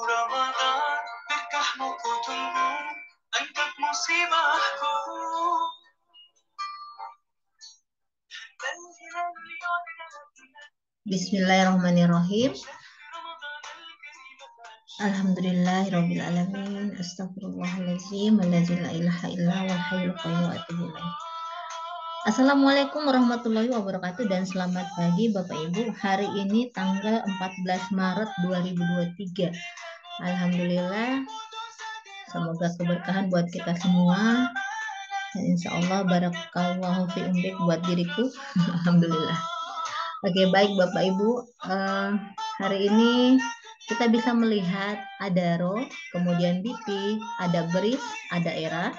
Ramadan, berkahmu ku tunggu, angkat musibahku. Bismillahirrahmanirrahim. Alhamdulillahirrabbilalamin. Astagfirullahaladzim. Alladzi la ilaha illa wal hayyul qayyum wa atubu ilaih. Assalamualaikum warahmatullahi wabarakatuh dan selamat pagi Bapak Ibu. Hari ini tanggal 14 Maret 2023. Alhamdulillah, semoga keberkahan buat kita semua. Dan insya Allah barakallahu fi umrik buat diriku. Alhamdulillah. Oke, baik Bapak Ibu. Hari ini kita bisa melihat ada RO, kemudian BP, ada BRIS, ada ERA,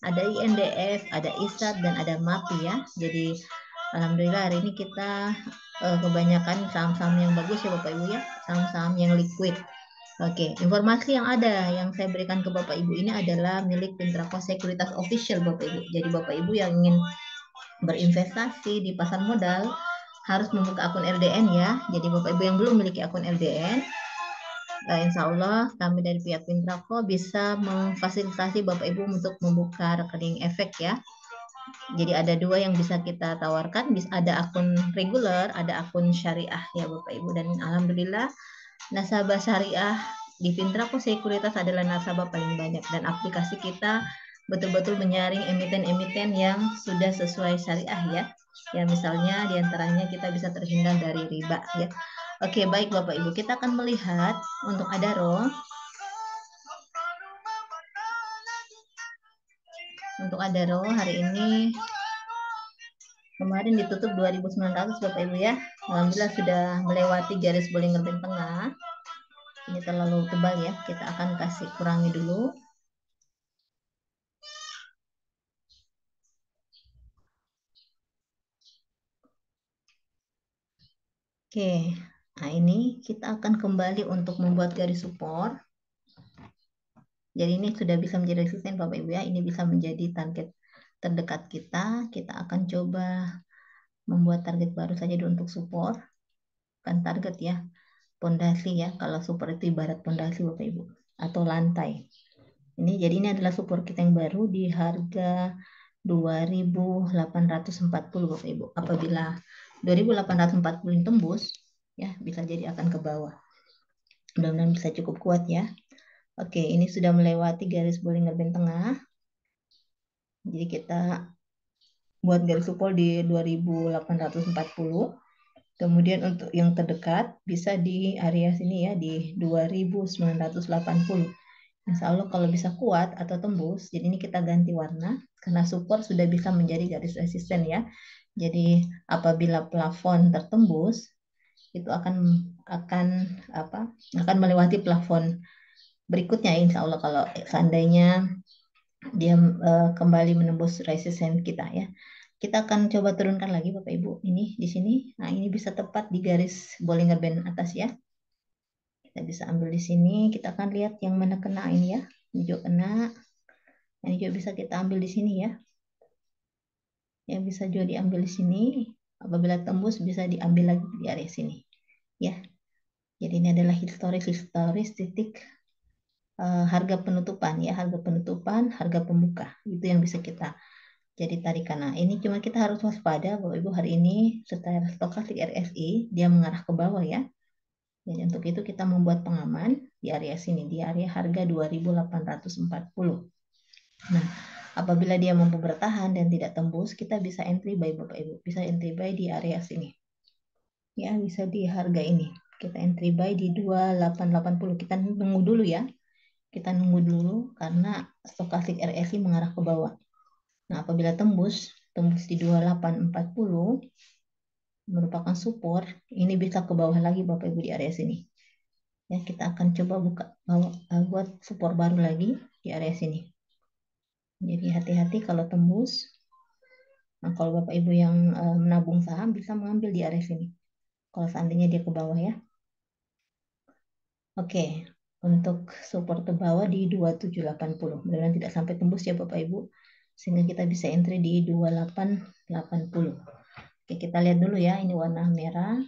ada INDF, ada ISAT, dan ada MAPI ya. Jadi alhamdulillah hari ini kita kebanyakan saham-saham yang bagus ya Bapak Ibu ya, saham-saham yang liquid. Oke, informasi yang ada yang saya berikan ke Bapak Ibu ini adalah milik Pintraco Sekuritas Official Bapak Ibu. Jadi Bapak Ibu yang ingin berinvestasi di pasar modal harus membuka akun LDN ya. Jadi Bapak Ibu yang belum memiliki akun LDN, insya Allah kami dari pihak Pintraco bisa memfasilitasi Bapak Ibu untuk membuka rekening efek ya. Jadi ada dua yang bisa kita tawarkan, ada akun reguler, ada akun syariah ya Bapak Ibu. Dan alhamdulillah nasabah syariah di Pintraco Sekuritas adalah nasabah paling banyak, dan aplikasi kita betul-betul menyaring emiten-emiten yang sudah sesuai syariah ya. Ya misalnya diantaranya kita bisa terhindar dari riba ya. Oke, baik Bapak Ibu, kita akan melihat untuk Adaro. Untuk Adaro hari ini kemarin ditutup 2.900 Bapak Ibu ya. Alhamdulillah sudah melewati garis Bollinger Band tengah. Ini terlalu tebal ya, kita akan kasih kurangi dulu. Oke, nah ini kita akan kembali untuk membuat garis support. Jadi ini sudah bisa menjadi resisten Bapak Ibu ya, ini bisa menjadi target terdekat kita. Kita akan coba membuat target baru saja untuk support. Kan target ya, pondasi ya, kalau support itu ibarat pondasi Bapak Ibu, atau lantai. Jadi ini adalah support kita yang baru di harga 2.840 Bapak Ibu. Apabila 2.840 tembus, ya bisa jadi akan ke bawah. Mudah-mudahan bisa cukup kuat ya. Oke, ini sudah melewati garis Bollinger Band tengah. Jadi kita buat garis support di 2.840. Kemudian untuk yang terdekat bisa di area sini ya, di 2.980. Insya Allah kalau bisa kuat atau tembus, jadi ini kita ganti warna karena support sudah bisa menjadi garis resisten ya. Jadi apabila plafon tertembus, itu akan melewati plafon berikutnya insya Allah kalau seandainya dia kembali menembus resisten kita ya. Kita akan coba turunkan lagi Bapak Ibu ini di sini. Nah, ini bisa tepat di garis Bollinger Band atas ya. Kita bisa ambil di sini, kita akan lihat yang mana kena ini ya. Ini juga kena. Ini juga bisa kita ambil di sini ya. Yang bisa juga diambil di sini. Apabila tembus bisa diambil lagi di area sini. Ya. Jadi ini adalah historis titik harga penutupan ya, harga penutupan, harga pembuka. Itu yang bisa kita jadi tarikan. Nah, ini cuma kita harus waspada Bapak Ibu hari ini secara stokastik RSI dia mengarah ke bawah ya. Jadi untuk itu kita membuat pengaman di area sini, di area harga 2.840. Nah, apabila dia mampu bertahan dan tidak tembus, kita bisa entry buy Bapak Ibu. Bisa entry buy di area sini. Ya, bisa di harga ini. Kita entry buy di 2880. Kita nunggu dulu ya. Kita nunggu dulu karena stokastik RSI mengarah ke bawah. Nah, apabila tembus di 2840 merupakan support, ini bisa ke bawah lagi Bapak Ibu di area sini. Ya, kita akan coba buat support baru lagi di area sini. Jadi hati-hati kalau tembus. Nah, kalau Bapak Ibu yang menabung saham bisa mengambil di area sini. Kalau seandainya dia ke bawah ya. Oke, untuk support ke bawah di 2780. Mudah-mudahan tidak sampai tembus ya Bapak Ibu. Sehingga kita bisa entry di 2880. Oke, kita lihat dulu ya, ini warna merah.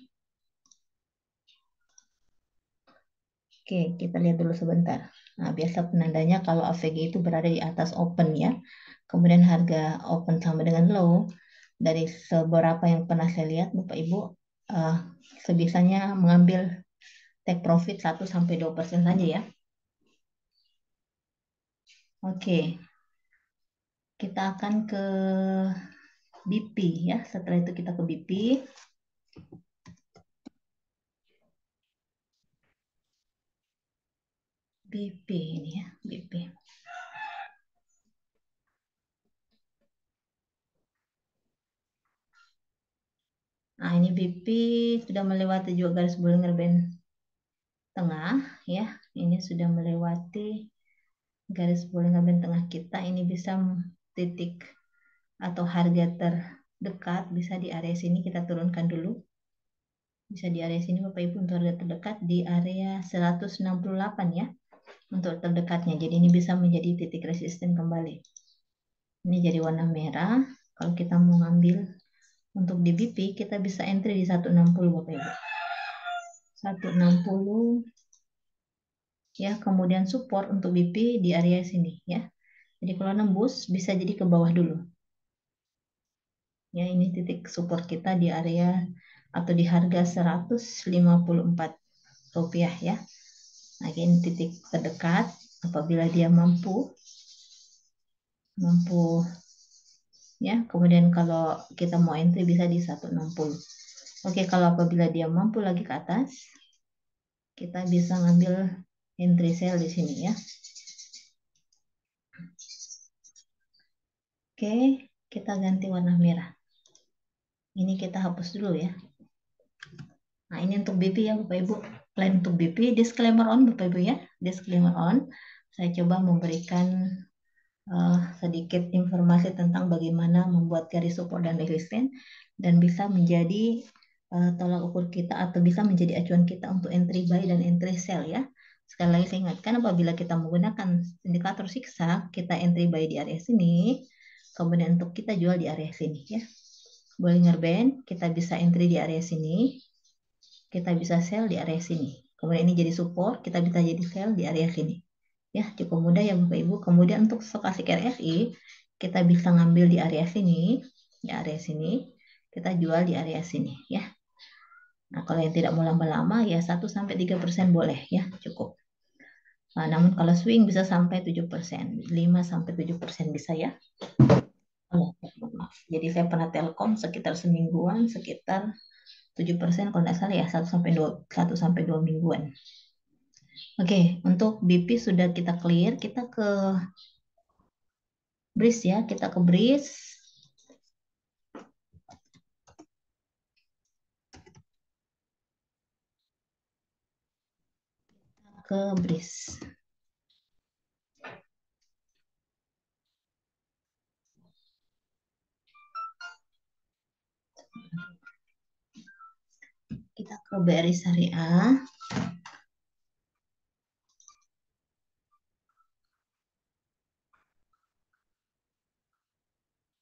Oke, kita lihat dulu sebentar. Nah, biasa penandanya kalau AVG itu berada di atas open ya. Kemudian harga open sama dengan low. Dari seberapa yang pernah saya lihat, Bapak Ibu, eh, sebisanya mengambil take profit 1-2% saja ya. Oke, kita akan ke BP ya. Setelah itu kita ke BP. BP ini ya, BP. Nah, ini BP sudah melewati juga garis Bollinger Band tengah ya. Ini sudah melewati garis Bollinger Band tengah kita. Ini bisa titik atau harga terdekat bisa di area sini, kita turunkan dulu. Bisa di area sini Bapak Ibu, untuk harga terdekat di area 168 ya. Untuk terdekatnya. Jadi ini bisa menjadi titik resisten kembali. Ini jadi warna merah. Kalau kita mau ngambil untuk di BP, kita bisa entry di 160 Bapak Ibu. 160 ya, kemudian support untuk BP di area sini ya. Jadi kalau nembus bisa jadi ke bawah dulu. Ya, ini titik support kita di area atau di harga 154 rupiah ya. Nah, ini titik terdekat apabila dia mampu ya. Kemudian kalau kita mau entry bisa di 160. Oke, kalau apabila dia mampu lagi ke atas, kita bisa ngambil entry sell di sini ya. Oke, kita ganti warna merah. Ini kita hapus dulu ya. Nah, ini untuk BP ya Bapak Ibu. Plan untuk BP, disclaimer on Bapak Ibu ya. Disclaimer on. Saya coba memberikan sedikit informasi tentang bagaimana membuat garis support dan resisten dan bisa menjadi tolak ukur kita atau bisa menjadi acuan kita untuk entry buy dan entry sell ya. Sekali lagi saya ingatkan, apabila kita menggunakan indikator siksa, kita entry buy di area sini, kemudian untuk kita jual di area sini ya. Bollinger Band, kita bisa entry di area sini, kita bisa sell di area sini. Kemudian ini jadi support, kita bisa jadi sell di area sini. Ya, cukup mudah ya Bapak Ibu. Kemudian untuk stokastik RSI, kita bisa ngambil di area sini, di area sini, kita jual di area sini ya. Nah, kalau yang tidak mau lama-lama ya 1-3% boleh ya, cukup. Nah, namun kalau swing bisa sampai 7%, 5-7% bisa ya. Oh, maaf. Jadi saya pernah telkom sekitar semingguan, sekitar 7% kalau tidak salah ya, 1-2 mingguan. Oke, untuk BP sudah kita clear, kita ke BRIS ya, kita ke BRIS. Ke BRIS. Kita ke BRI Syariah.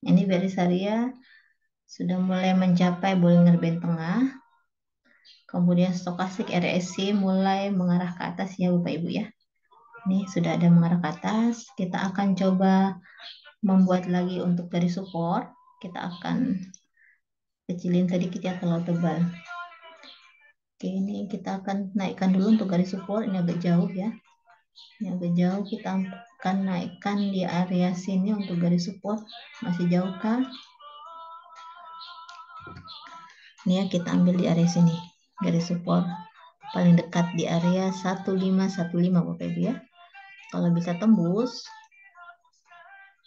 Ini BRI Syariah sudah mulai mencapai Bollinger Band tengah. Kemudian stokastik RSI mulai mengarah ke atas ya Bapak Ibu ya. Ini sudah ada mengarah ke atas. Kita akan coba membuat lagi untuk garis support. Kita akan kecilin sedikit ya kalau tebal. Oke, ini kita akan naikkan dulu untuk garis support. Ini agak jauh ya. Ini agak jauh, kita akan naikkan di area sini untuk garis support. Masih jauh kah? Ini ya, kita ambil di area sini. Garis support paling dekat di area 1515 Bapak Ibu ya. Kalau bisa tembus,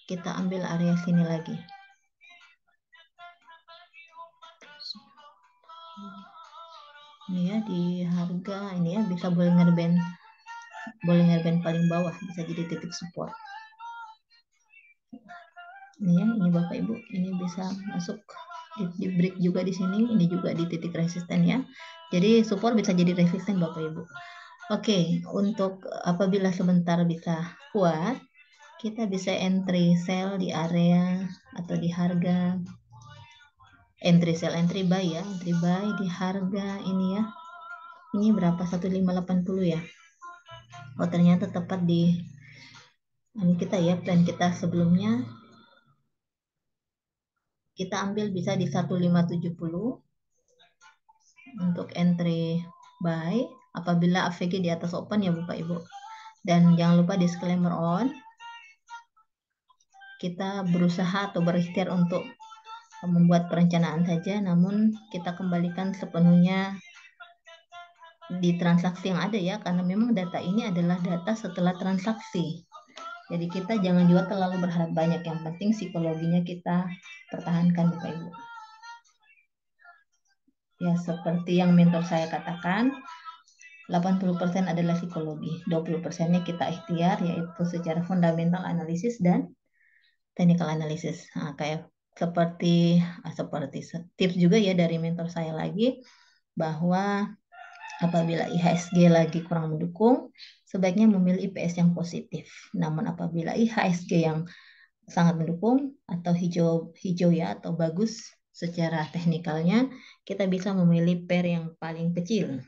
kita ambil area sini lagi. Ini ya, di harga ini ya, bisa Bollinger Band paling bawah, bisa jadi titik support. Ini ya, ini Bapak Ibu, ini bisa masuk di break juga di sini, ini juga di titik resisten ya. Jadi support bisa jadi resisten Bapak Ibu. Oke, untuk apabila sebentar bisa kuat, kita bisa entry sell di area atau di harga entry sell, entry buy di harga ini ya. Ini berapa? 1580 ya. Oh ternyata tepat di ini kita ya, plan kita sebelumnya kita ambil bisa di 1570 untuk entry buy apabila AVG di atas open ya Bapak Ibu. Dan jangan lupa disclaimer on, kita berusaha atau berikhtiar untuk membuat perencanaan saja, namun kita kembalikan sepenuhnya di transaksi yang ada ya, karena memang data ini adalah data setelah transaksi. Jadi kita jangan juga terlalu berharap banyak, yang penting psikologinya kita pertahankan Bapak Ibu. Ya seperti yang mentor saya katakan, 80% adalah psikologi, 20%-nya kita ikhtiar, yaitu secara fundamental analisis dan technical analysis. Nah, kayak seperti tips juga ya dari mentor saya lagi, bahwa apabila IHSG lagi kurang mendukung, sebaiknya memilih IPS yang positif. Namun apabila IHSG yang sangat mendukung atau hijau ya atau bagus secara teknikalnya, kita bisa memilih pair yang paling kecil.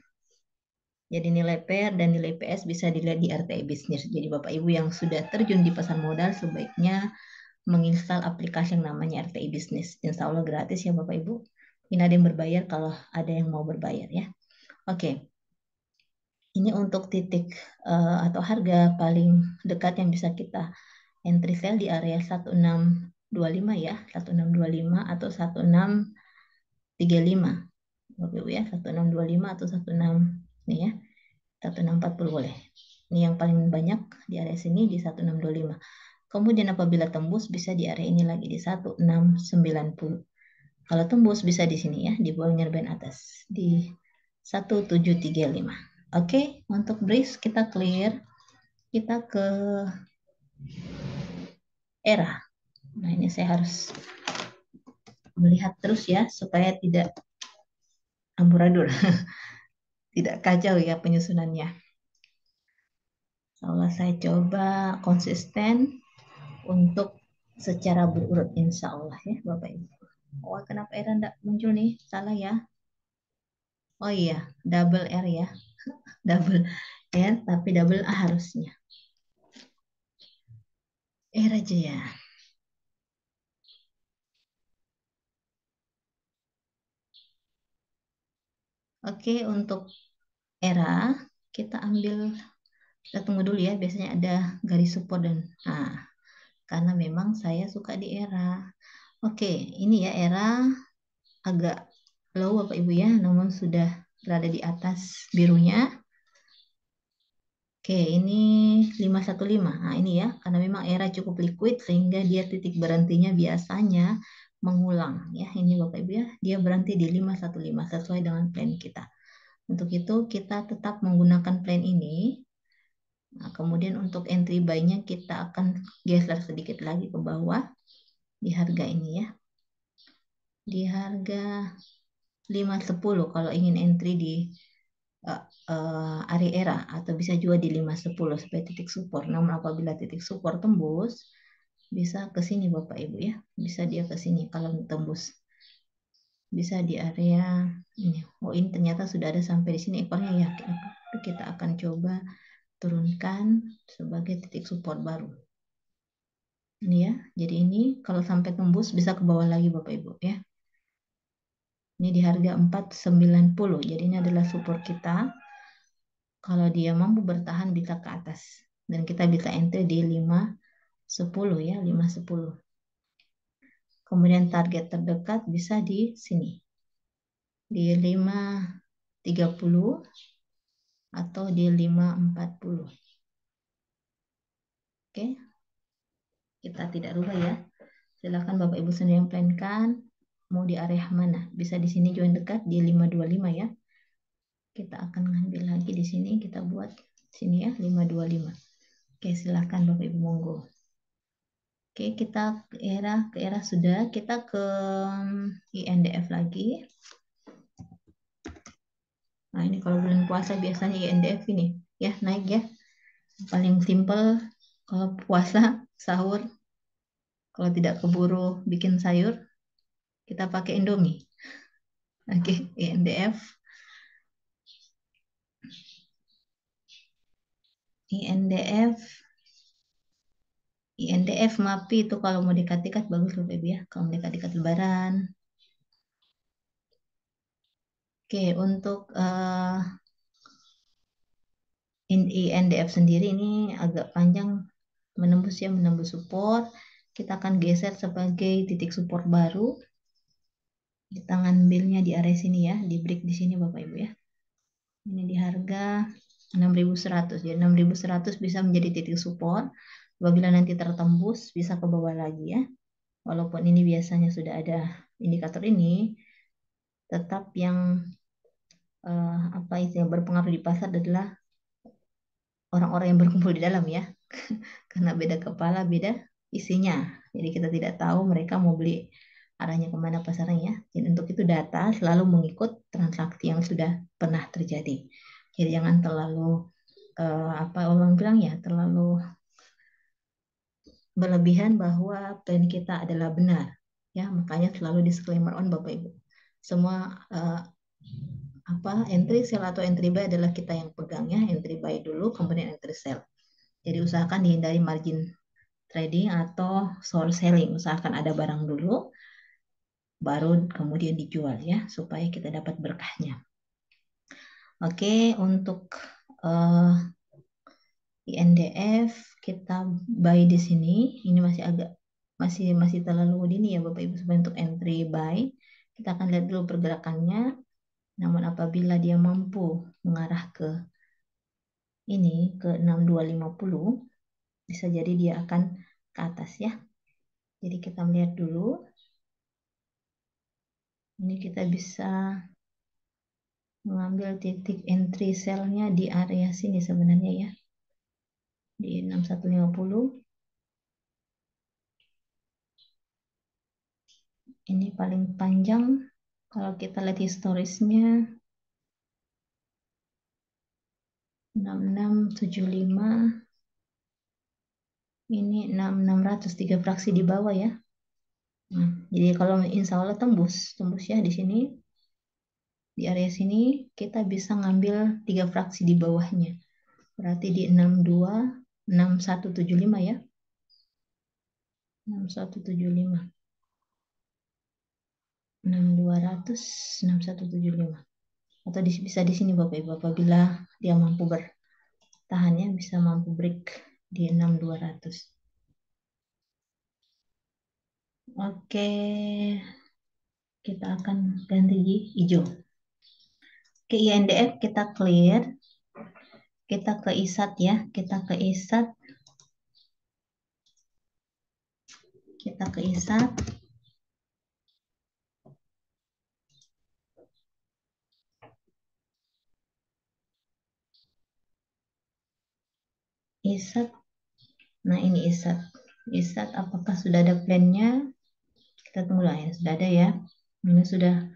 Jadi nilai pair dan nilai PS bisa dilihat di RTI Business. Jadi Bapak Ibu yang sudah terjun di pasar modal sebaiknya menginstal aplikasi yang namanya RTI Business. Insya Allah gratis ya Bapak Ibu. Ini ada yang berbayar kalau ada yang mau berbayar ya. Oke. Ini untuk titik atau harga paling dekat yang bisa kita entry sell di area 1625 ya, 1625 atau 1635. Bapak Ibu ya, 1625 atau 16 nih ya. 1640 boleh. Ini yang paling banyak di area sini di 1625. Kemudian apabila tembus bisa di area ini lagi di 1690. Kalau tembus bisa di sini ya, di Bollinger Band atas di 1735. Oke, untuk brace kita clear. Kita ke era. Nah, ini saya harus melihat terus ya supaya tidak amburadul. Tidak kacau ya penyusunannya. Kalau saya coba konsisten untuk secara berurut insya Allah ya Bapak Ibu. Oh, kenapa era enggak muncul nih? Salah ya. Oh iya, double R ya. Double R tapi double A harusnya. R aja ya. Oke, untuk era kita ambil, kita tunggu dulu ya. Biasanya ada garis support dan karena memang saya suka di era. Oke, ini ya era agak low Bapak Ibu ya, namun sudah berada di atas birunya. Oke, ini 515. Nah, ini ya, karena memang era cukup liquid sehingga dia titik berhentinya biasanya mengulang ya. Ini Bapak Ibu ya, dia berhenti di 515 sesuai dengan plan kita. Untuk itu kita tetap menggunakan plan ini. Nah, kemudian untuk entry buy-nya kita akan geser sedikit lagi ke bawah di harga ini ya. Di harga 510 kalau ingin entry di area era atau bisa juga di 510 sebagai titik support. Namun apabila titik support tembus, bisa ke sini Bapak Ibu ya. Bisa dia ke sini kalau tembus. Bisa di area ini. Oh, ini ternyata sudah ada sampai di sini ekornya ya. Kita akan coba turunkan sebagai titik support baru. Ini ya. Jadi ini kalau sampai tembus bisa ke bawah lagi Bapak Ibu ya. Ini di harga 490. Jadi ini adalah support kita. Kalau dia mampu bertahan bisa ke atas. Dan kita bisa enter di 510 ya, 510. Kemudian target terdekat bisa di sini. Di 530 atau di 540. Oke. Kita tidak rubah ya. Silakan Bapak Ibu sendiri yang plankan mau di area mana. Bisa di sini join dekat di 525 ya. Kita akan ngambil lagi di sini, kita buat sini ya 525. Oke, silakan Bapak Ibu monggo. Oke, kita ke era sudah, kita ke INDF lagi. Nah, ini kalau bulan puasa biasanya INDF ini ya naik ya. Paling simple kalau puasa sahur, kalau tidak keburu bikin sayur, kita pakai Indomie. Oke, INDF. INDF INDF MAPI itu kalau mau dikat-ikat bagus loh Baby ya, kalau mau dikat-ikat lebaran. Oke, untuk INDF sendiri ini agak panjang, menembus ya, menembus support. Kita akan geser sebagai titik support baru. Kita ngambilnya di area sini ya, di break di sini Bapak Ibu ya. Ini di harga 6.100. Jadi 6.100 bisa menjadi titik support. Apabila nanti tertembus bisa ke bawah lagi ya. Walaupun ini biasanya sudah ada indikator ini, tetap yang apa yang berpengaruh di pasar adalah orang-orang yang berkumpul di dalam ya. Karena beda kepala, beda isinya. Jadi kita tidak tahu mereka mau beli arahnya kemana pasarnya ya. Jadi untuk itu data selalu mengikut transaksi yang sudah pernah terjadi. Jadi jangan terlalu apa orang bilang ya, terlalu berlebihan bahwa plan kita adalah benar. Ya, makanya selalu disclaimer on Bapak Ibu. Semua apa entry sell atau entry buy adalah kita yang pegangnya, entry buy dulu kemudian entry sell. Jadi usahakan dihindari margin trading atau short selling. Usahakan ada barang dulu baru kemudian dijual ya supaya kita dapat berkahnya. Oke, untuk INDF kita buy di sini. Ini masih agak masih terlalu dini ya Bapak Ibu sebenarnya untuk entry buy. Kita akan lihat dulu pergerakannya. Namun apabila dia mampu mengarah ke ini ke 6250 bisa jadi dia akan ke atas ya. Jadi kita melihat dulu. Ini kita bisa mengambil titik entry sell-nya di area sini sebenarnya ya. Di 6150. Ini paling panjang kalau kita lihat historisnya 6675, ini 6600, 3 fraksi di bawah ya. Nah, jadi kalau insya Allah tembus ya di sini, di area sini kita bisa ngambil 3 fraksi di bawahnya. Berarti di 6175 ya. 6175. 6200, 6175. Atau bisa di sini Bapak Ibu apabila dia mampu bertahannya bisa mampu break di 6200. Oke, kita akan ganti hijau. Ke INDF kita clear, kita ke ISAT ya, kita ke ISAT, kita ke ISAT. ISAT, nah ini ISAT. ISAT apakah sudah ada plannya? Kita tunggu lah ya, sudah ada ya. Ini sudah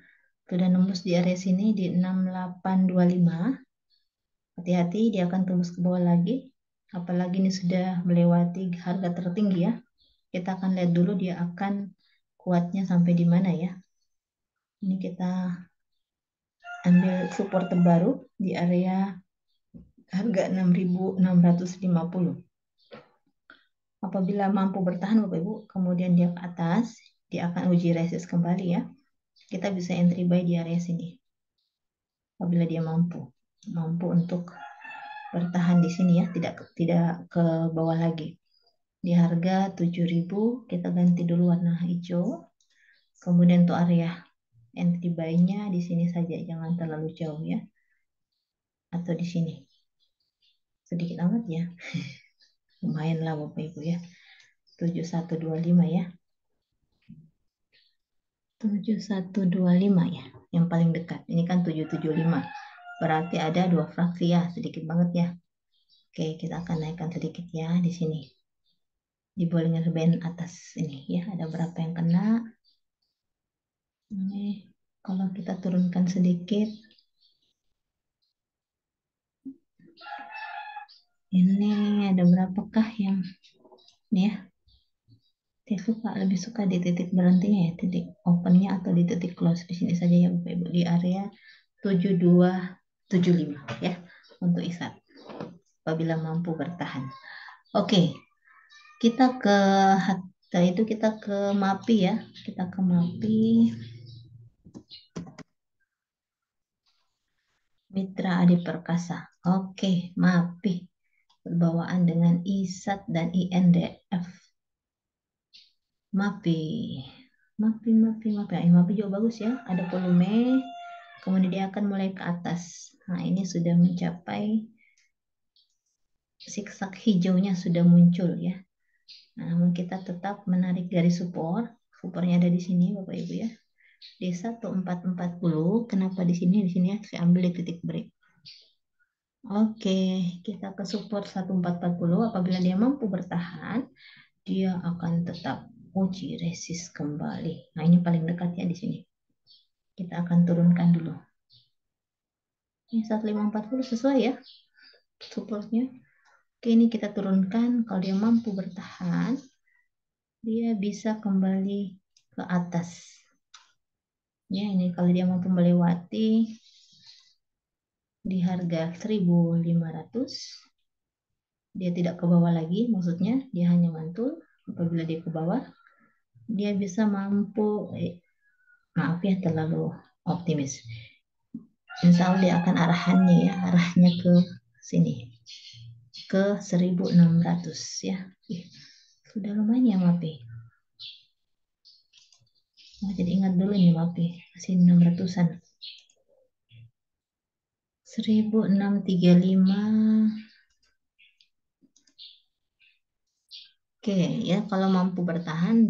nembus di area sini di 6825. Hati-hati dia akan tembus ke bawah lagi. Apalagi ini sudah melewati harga tertinggi ya. Kita akan lihat dulu dia akan kuatnya sampai di mana ya. Ini kita ambil support terbaru di area harga 6.650. Apabila mampu bertahan Bapak Ibu, kemudian dia ke atas, dia akan uji resist kembali ya. Kita bisa entry buy di area sini. Apabila dia mampu untuk bertahan di sini ya, tidak ke bawah lagi. Di harga 7.000 kita ganti dulu warna hijau. Kemudian untuk area entry buy-nya di sini saja, jangan terlalu jauh ya. Atau di sini. Sedikit amat ya. Lumayan lah Bapak Ibu ya. 7125 ya. 7125 ya. Yang paling dekat. Ini kan 775. Berarti ada 2 fraksi ya. Sedikit banget ya. Oke, kita akan naikkan sedikit ya di sini. Di Bollinger Band atas ini ya. Ada berapa yang kena. Ini kalau kita turunkan sedikit. Ini ada berapakah yang ini ya. Lebih suka di titik berhentinya ya, titik opennya atau di titik close. Di sini saja ya Bapak Ibu, di area 7275 ya untuk ISAT. apabila mampu bertahan. Oke, kita ke setelah itu kita ke MAPI ya. Kita ke MAPI. Mitra Adi Perkasa. Oke, MAPI. Berbawaan dengan ISAT dan INDF. MAPI. MAPI juga bagus ya. Ada volume. Kemudian dia akan mulai ke atas. Nah, ini sudah mencapai siksak hijaunya sudah muncul ya. Nah, namun kita tetap menarik garis support. Supportnya ada di sini Bapak Ibu ya. Di 1440. Kenapa di sini? Di sini ya, saya ambil di titik break. Oke, kita ke support 1440. Apabila dia mampu bertahan, dia akan tetap uji resist kembali. Nah, ini paling dekat ya di sini. Kita akan turunkan dulu. Ini 1540 sesuai ya supportnya. Oke, ini kita turunkan. Kalau dia mampu bertahan, dia bisa kembali ke atas. Ya, ini kalau dia mampu melewati di harga 1500, dia tidak ke bawah lagi, maksudnya dia hanya mantul. Apabila dia ke bawah, dia bisa mampu, maaf ya terlalu optimis. Insya Allah dia akan arahnya ya, arahnya ke sini, ke 1600 ya. Sudah lumayan ya maaf ya. Oh, jadi ingat dulu nih maaf ya, masih 600-an. 1635. Oke ya, kalau mampu bertahan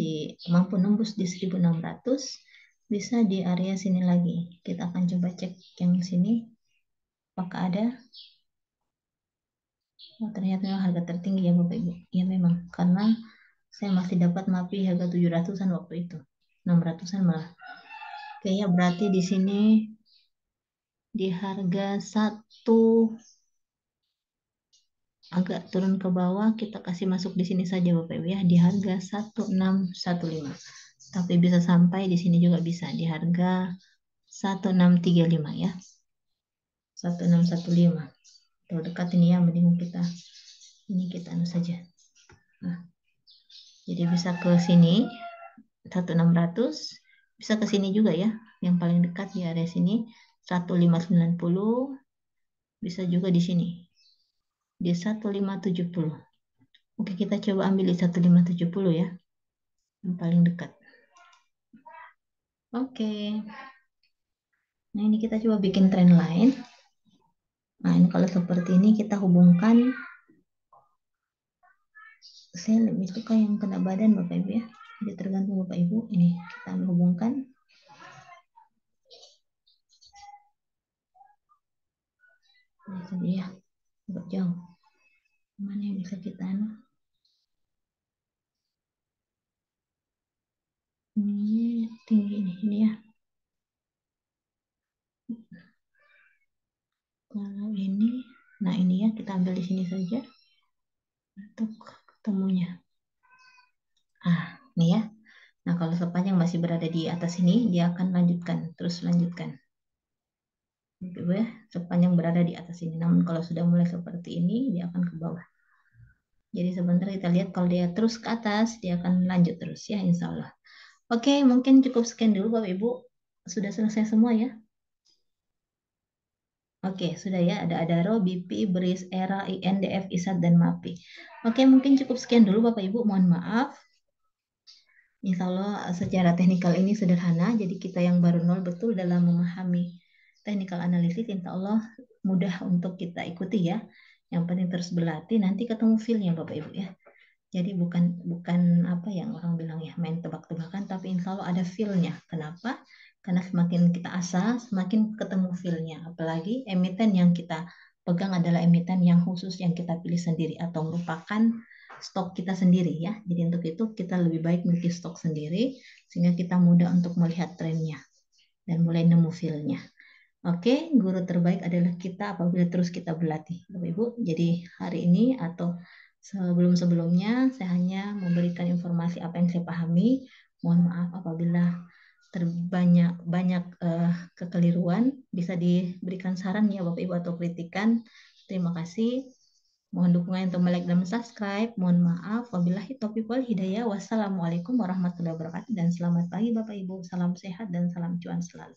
mampu nembus di 1600, bisa di area sini lagi. Kita akan coba cek yang sini apakah ada. Oh, ternyata harga tertinggi ya Bapak Ibu. Ya memang karena saya masih dapat MAPI harga 700-an waktu itu. 600-an malah. Oke ya, berarti di sini di harga 1 agak turun ke bawah, kita kasih masuk di sini saja Bapak Ibu ya, di harga 1615. Tapi bisa sampai di sini juga bisa di harga 1635 ya. 1615. Terlalu dekat ini ya, mending kita anu saja. Nah, jadi bisa ke sini 1600, bisa ke sini juga ya. Yang paling dekat di area sini 1590, bisa juga di sini di 1570. Oke, kita coba ambil di 1570 ya. Yang paling dekat. Oke. Nah, ini kita coba bikin trend line. Nah, ini kalau seperti ini kita hubungkan. Saya lebih suka yang kena badan Bapak Ibu ya. Jadi tergantung Bapak Ibu. Ini kita hubungkan. Nah, itu dia. Agak jauh. Mana yang bisa kita anu? Ini tinggi ini ya. Kalau ini, nah ini ya kita ambil di sini saja untuk ketemunya. Nih ya. Nah, kalau sepanjang masih berada di atas ini, dia akan lanjutkan, terus lanjutkan. Gitu ya, sepanjang berada di atas ini. Namun kalau sudah mulai seperti ini, dia akan ke bawah. Jadi sebentar kita lihat kalau dia terus ke atas, dia akan lanjut terus ya, insya Allah. Oke, mungkin cukup sekian dulu Bapak Ibu. Sudah selesai semua ya? Oke, sudah ya. Ada Adaro, BP, BRIS, ERA, INDF, ISAT, dan MAPI. Oke, mungkin cukup sekian dulu Bapak Ibu. Mohon maaf. Insya Allah secara teknikal ini sederhana, jadi kita yang baru nol betul dalam memahami technical analisis, insya Allah mudah untuk kita ikuti ya. Yang penting terus berlatih, nanti ketemu feel-nya Bapak Ibu ya. Jadi bukan bukan apa yang orang bilang ya main tebak-tebakan, tapi insya Allah ada feel-nya. Kenapa? Karena semakin kita asal, semakin ketemu feel-nya. Apalagi emiten yang kita pegang adalah emiten yang khusus yang kita pilih sendiri atau merupakan stok kita sendiri ya. Jadi untuk itu kita lebih baik memiliki stok sendiri sehingga kita mudah untuk melihat trennya dan mulai nemu feel-nya. Oke, guru terbaik adalah kita apabila terus kita berlatih, Bapak Ibu. Jadi hari ini atau sebelum-sebelumnya saya hanya memberikan informasi apa yang saya pahami. Mohon maaf apabila terbanyak banyak kekeliruan, bisa diberikan saran ya Bapak Ibu atau kritikan. Terima kasih. Mohon dukungan untuk like dan subscribe. Mohon maaf. Wabillahi taufiq wal hidayah. Wassalamualaikum warahmatullahi wabarakatuh. Dan selamat pagi Bapak Ibu. Salam sehat dan salam cuan selalu.